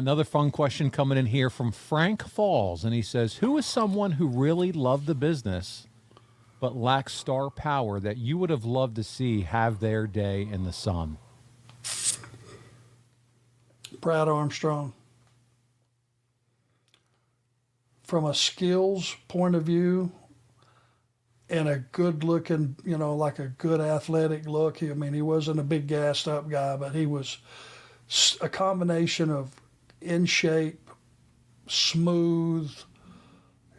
Another fun question coming in here from Frank Falls, and he says, who is someone who really loved the business but lacks star power that you would have loved to see have their day in the sun? Brad Armstrong. From a skills point of view and a good looking, like a good athletic look. He wasn't a big gassed up guy, but he was a combination of in shape, smooth,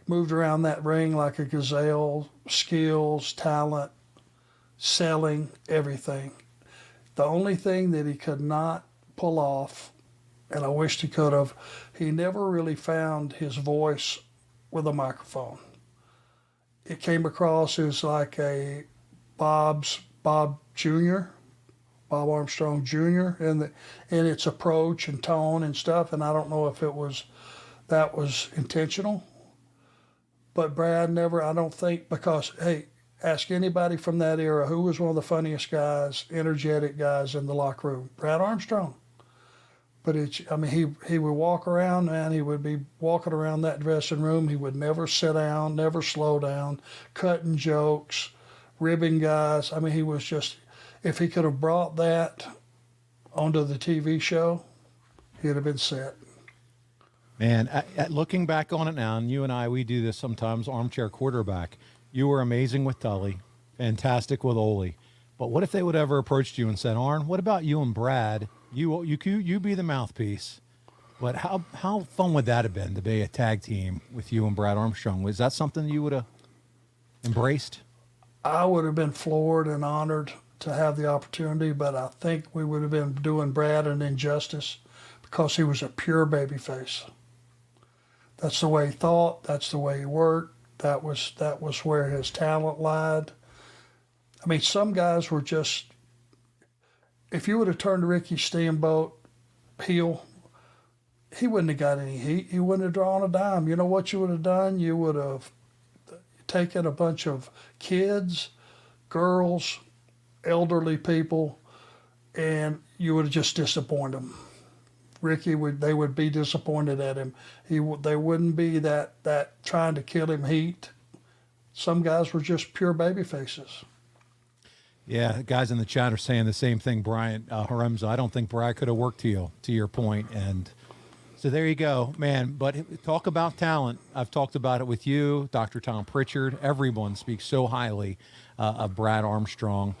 moved around that ring like a gazelle, skills, talent, selling, everything. The only thing that he could not pull off, and I wished he could have, he never really found his voice with a microphone. It came across as like a Bob Armstrong Jr. in its approach and tone and stuff, and I don't know if that was intentional. But Brad never, I don't think, because, hey, ask anybody from that era who was one of the funniest guys, energetic guys in the locker room. Brad Armstrong. But he would walk around, and he would be walking around that dressing room. He would never sit down, never slow down, cutting jokes, ribbing guys. He was just, if he could have brought that onto the TV show, he'd have been set. Man, looking back on it now, and you and I, we do this sometimes, armchair quarterback. You were amazing with Tully, fantastic with Ole. But what if they would ever approached you and said, Arn, what about you and Brad? You be the mouthpiece. But how fun would that have been to be a tag team with you and Brad Armstrong? Was that something you would have embraced? I would have been floored and honored to have the opportunity, but I think we would have been doing Brad an injustice because he was a pure babyface. That's the way he thought. That's the way he worked. That was where his talent lied. Some guys were just, if you would have turned Ricky Steamboat heel, he wouldn't have got any heat. He wouldn't have drawn a dime. You know what you would have done? You would have taken a bunch of kids, girls, elderly people, and you would have just disappointed them. They would be disappointed at him. They wouldn't be that trying to kill him heat. Some guys were just pure baby faces. Yeah, guys in the chat are saying the same thing, Brian Haremza. I don't think Brad could have worked to your point. And so there you go, man. But talk about talent. I've talked about it with you, Dr. Tom Pritchard. Everyone speaks so highly of Brad Armstrong.